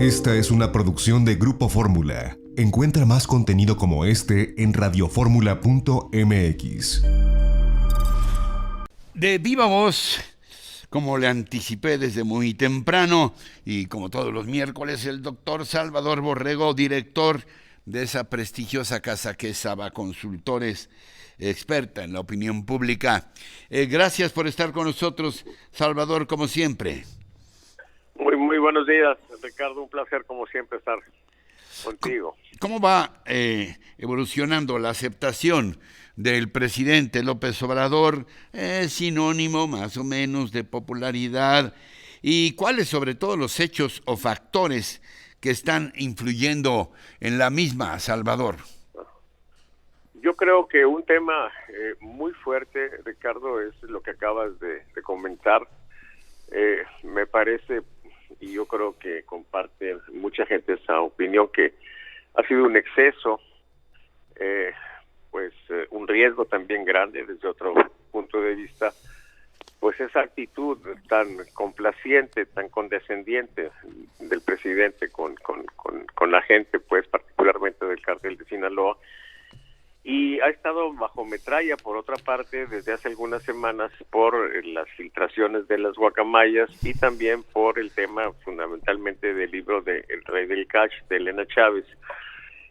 Esta es una producción de Grupo Fórmula. Encuentra más contenido como este en radioformula.mx. De viva voz, como le anticipé desde muy temprano, y como todos los miércoles, el doctor Salvador Borrego, director de esa prestigiosa casa que es Saba Consultores, experta en la opinión pública. Gracias por estar con nosotros, Salvador, como siempre. Muy buenos días, Ricardo. Un placer, como siempre, estar contigo. ¿Cómo va evolucionando la aceptación del presidente López Obrador? Sinónimo más o menos de popularidad. ¿Y cuáles sobre todo los hechos o factores que están influyendo en la misma, Salvador? Yo creo que un tema muy fuerte, Ricardo, es lo que acabas de comentar. Me parece, y yo creo que comparte mucha gente esa opinión, que ha sido un exceso, un riesgo también grande desde otro punto de vista, pues esa actitud tan complaciente, tan condescendiente del presidente con la gente, pues particularmente del cártel de Sinaloa, y ha estado bajo metralla, por otra parte, desde hace algunas semanas por las filtraciones de las guacamayas y también por el tema fundamentalmente del libro de El Rey del Cash, de Elena Chávez.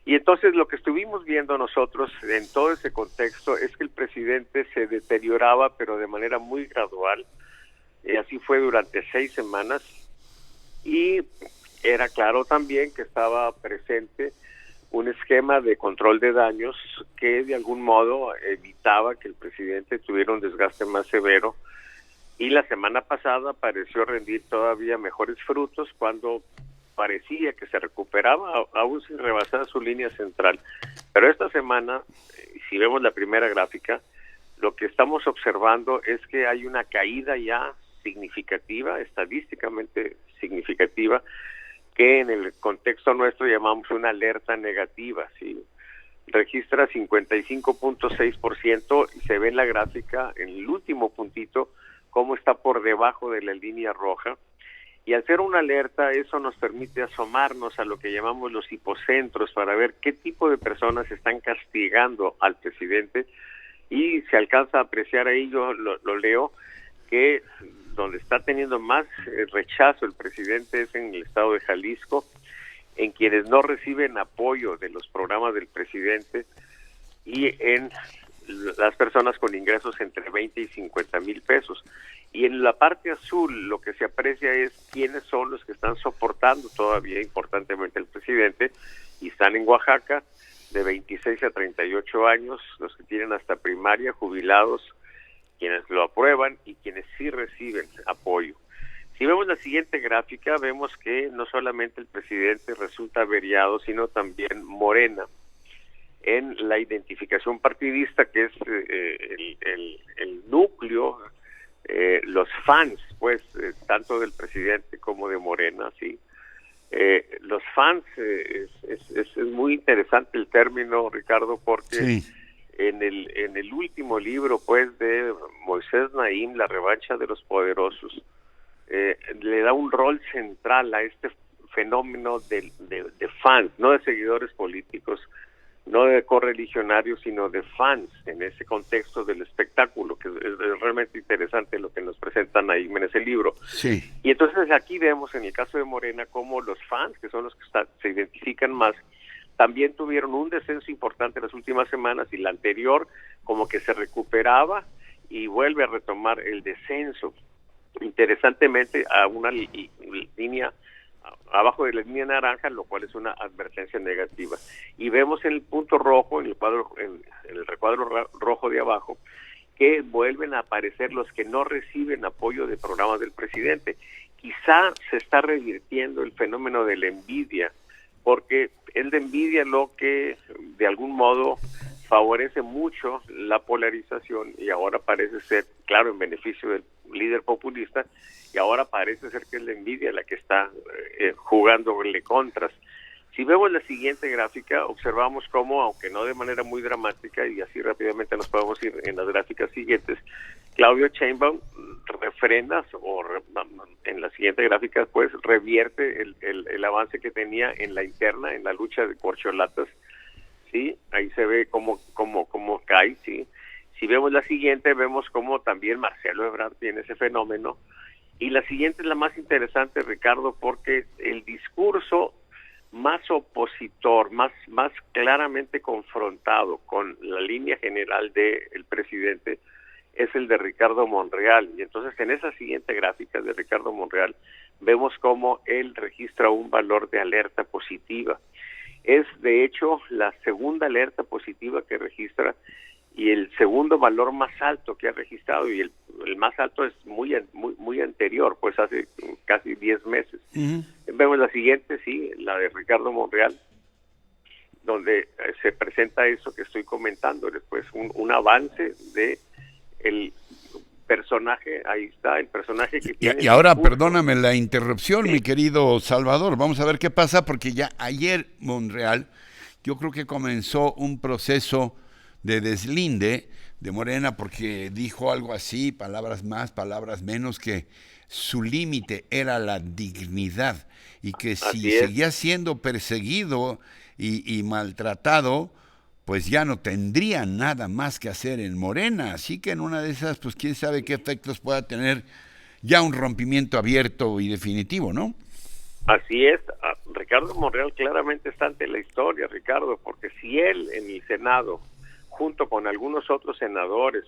Y entonces lo que estuvimos viendo nosotros en todo ese contexto es que el presidente se deterioraba, pero de manera muy gradual, y así fue durante 6 semanas, y era claro también que estaba presente un esquema de control de daños que de algún modo evitaba que el presidente tuviera un desgaste más severo, y la semana pasada pareció rendir todavía mejores frutos cuando parecía que se recuperaba, aún sin rebasar su línea central. Pero esta semana, si vemos la primera gráfica, lo que estamos observando es que hay una caída ya significativa, estadísticamente significativa, que en el contexto nuestro llamamos una alerta negativa, ¿sí? Registra 55.6% y se ve en la gráfica, en el último puntito, cómo está por debajo de la línea roja. Y al ser una alerta, eso nos permite asomarnos a lo que llamamos los hipocentros para ver qué tipo de personas están castigando al presidente, y se alcanza a apreciar ahí, yo lo leo, que donde está teniendo más rechazo el presidente es en el estado de Jalisco, en quienes no reciben apoyo de los programas del presidente, y en las personas con ingresos entre 20 y 50 mil pesos. Y en la parte azul lo que se aprecia es quiénes son los que están soportando todavía importantemente al presidente, y están en Oaxaca de 26 a 38 años, los que tienen hasta primaria, jubilados, quienes lo aprueban y quienes sí reciben apoyo. Si vemos la siguiente gráfica, vemos que no solamente el presidente resulta averiado, sino también Morena en la identificación partidista, que es el núcleo, los fans, pues, tanto del presidente como de Morena, sí. Los fans, es muy interesante el término, Ricardo, porque sí. En el último libro, pues, de Moisés Naim, La revancha de los poderosos, le da un rol central a este fenómeno de fans, no de seguidores políticos, no de correligionarios, sino de fans, en ese contexto del espectáculo, que es realmente interesante lo que nos presentan ahí en ese libro. Sí. Y entonces aquí vemos en el caso de Morena cómo los fans, que son los que se identifican más, también tuvieron un descenso importante en las últimas semanas, y la anterior como que se recuperaba y vuelve a retomar el descenso, interesantemente a una línea abajo de la línea naranja, lo cual es una advertencia negativa. Y vemos en el punto rojo, en el recuadro rojo de abajo, que vuelven a aparecer los que no reciben apoyo de programas del presidente. Quizá se está revirtiendo el fenómeno de la envidia, porque es la envidia lo que de algún modo favorece mucho la polarización, y ahora parece ser, claro, en beneficio del líder populista, y ahora parece ser que es la envidia la que está jugándole contras. Si vemos la siguiente gráfica, observamos cómo, aunque no de manera muy dramática, y así rápidamente nos podemos ir en las gráficas siguientes, Claudia Sheinbaum refrena en la siguiente gráfica, pues revierte el avance que tenía en la interna, en la lucha de corcholatas, ¿sí? Ahí se ve cómo cae, ¿sí? Si vemos la siguiente, vemos cómo también Marcelo Ebrard tiene ese fenómeno. Y la siguiente es la más interesante, Ricardo, porque el discurso más opositor, más claramente confrontado con la línea general del presidente, es el de Ricardo Monreal. Y entonces en esa siguiente gráfica de Ricardo Monreal vemos cómo él registra un valor de alerta positiva. Es de hecho la segunda alerta positiva que registra y el segundo valor más alto que ha registrado, y el más alto es muy anterior, pues hace casi 10 meses. Uh-huh. Vemos la siguiente, sí, la de Ricardo Monreal, donde se presenta eso que estoy comentando, después un avance de el personaje, ahí está, el personaje que tiene... Y ahora, perdóname la interrupción, sí, mi querido Salvador, vamos a ver qué pasa, porque ya ayer Monreal, yo creo que comenzó un proceso de deslinde de Morena, porque dijo algo así, palabras más, palabras menos, que su límite era la dignidad, y que si seguía siendo perseguido y maltratado, pues ya no tendría nada más que hacer en Morena. Así que en una de esas, pues quién sabe qué efectos pueda tener ya un rompimiento abierto y definitivo, ¿no? Así es. Ricardo Monreal claramente está ante la historia, Ricardo, porque si él en el Senado, junto con algunos otros senadores,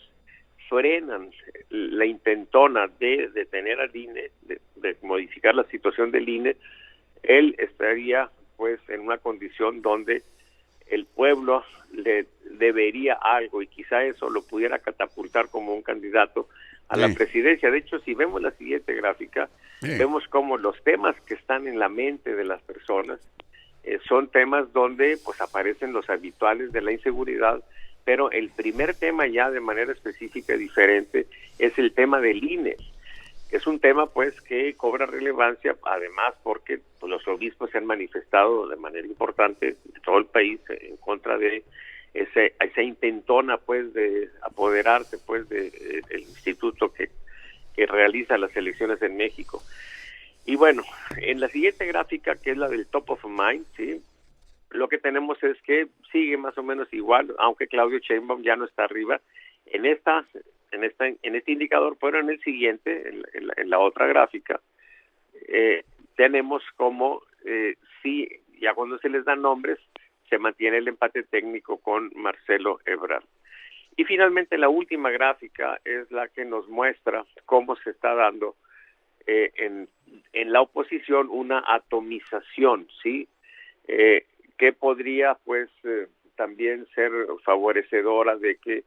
frenan la intentona de detener al INE, de modificar la situación del INE, él estaría pues en una condición donde el pueblo le debería algo, y quizá eso lo pudiera catapultar como un candidato a la presidencia. De hecho, si vemos la siguiente gráfica, vemos cómo los temas que están en la mente de las personas son temas donde pues aparecen los habituales de la inseguridad, pero el primer tema ya de manera específica y diferente es el tema del INE. Es un tema pues que cobra relevancia, además porque pues, los obispos se han manifestado de manera importante en todo el país en contra de esa intentona pues de apoderarse pues de el instituto que realiza las elecciones en México. Y bueno, en la siguiente gráfica, que es la del top of mind, ¿sí?, lo que tenemos es que sigue más o menos igual, aunque Claudio Sheinbaum ya no está arriba en este indicador, pero en el siguiente, en la otra gráfica, tenemos como sí, ya cuando se les dan nombres, se mantiene el empate técnico con Marcelo Ebrard. Y finalmente la última gráfica es la que nos muestra cómo se está dando en la oposición una atomización, ¿sí?, que podría pues también ser favorecedora de que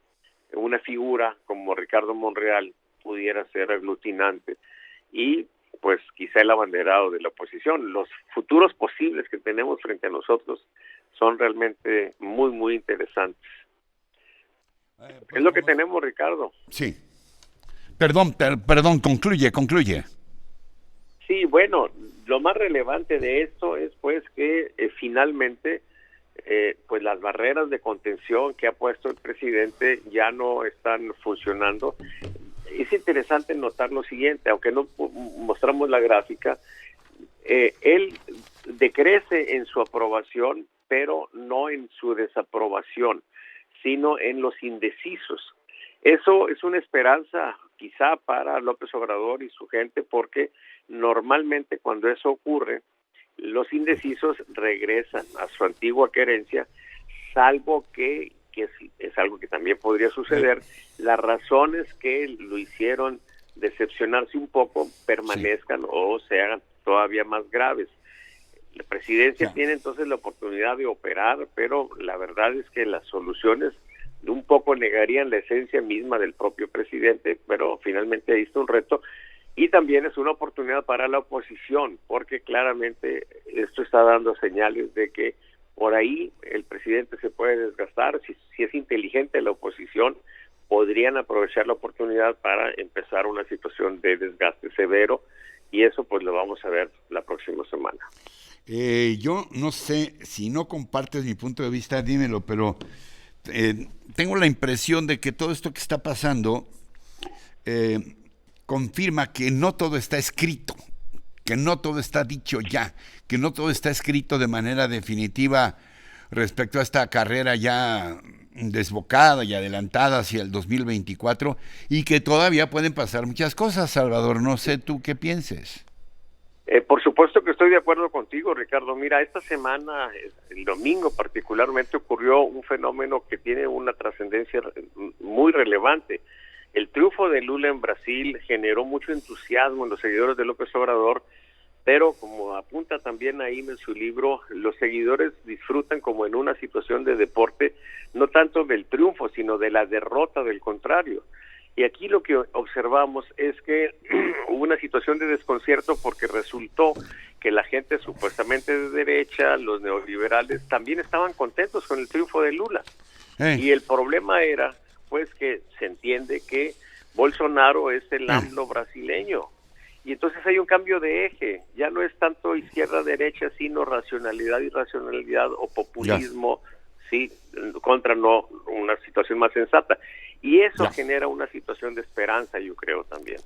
una figura como Ricardo Monreal pudiera ser aglutinante y pues quizá el abanderado de la oposición. Los futuros posibles que tenemos frente a nosotros son realmente muy interesantes. Pues es lo que tenemos, Ricardo. Sí. Perdón, concluye. Sí, bueno, lo más relevante de esto es pues que finalmente pues las barreras de contención que ha puesto el presidente ya no están funcionando. Es interesante notar lo siguiente, aunque no mostramos la gráfica, él decrece en su aprobación, pero no en su desaprobación, sino en los indecisos. Eso es una esperanza quizá para López Obrador y su gente, porque normalmente cuando eso ocurre, los indecisos regresan a su antigua querencia, salvo que es algo que también podría suceder, las razones que lo hicieron decepcionarse un poco permanezcan o se hagan todavía más graves. La presidencia tiene entonces la oportunidad de operar, pero la verdad es que las soluciones un poco negarían la esencia misma del propio presidente, pero finalmente ahí está un reto. Y también es una oportunidad para la oposición, porque claramente esto está dando señales de que por ahí el presidente se puede desgastar. Si es inteligente la oposición, podrían aprovechar la oportunidad para empezar una situación de desgaste severo, y eso pues lo vamos a ver la próxima semana. Yo no sé, si no compartes mi punto de vista, dímelo, pero tengo la impresión de que todo esto que está pasando confirma que no todo está escrito, que no todo está dicho ya, que no todo está escrito de manera definitiva respecto a esta carrera ya desbocada y adelantada hacia el 2024 y que todavía pueden pasar muchas cosas, Salvador. No sé tú qué pienses. Por supuesto que estoy de acuerdo contigo, Ricardo. Mira, esta semana, el domingo particularmente, ocurrió un fenómeno que tiene una trascendencia muy relevante. El triunfo de Lula en Brasil generó mucho entusiasmo en los seguidores de López Obrador, pero como apunta también ahí en su libro, los seguidores disfrutan como en una situación de deporte, no tanto del triunfo, sino de la derrota del contrario. Y aquí lo que observamos es que hubo una situación de desconcierto porque resultó que la gente supuestamente de derecha, los neoliberales, también estaban contentos con el triunfo de Lula. Y el problema era, pues, que se entiende que Bolsonaro es el AMLO brasileño. Y entonces hay un cambio de eje, ya no es tanto izquierda-derecha, sino racionalidad, irracionalidad o populismo, sí, contra no una situación más sensata. Y eso genera una situación de esperanza, yo creo también.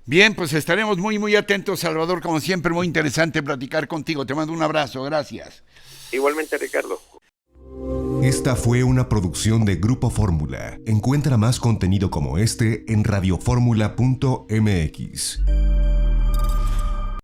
Bien, pues estaremos muy atentos, Salvador, como siempre, muy interesante platicar contigo. Te mando un abrazo, gracias. Igualmente, Ricardo. Esta fue una producción de Grupo Fórmula. Encuentra más contenido como este en radioformula.mx.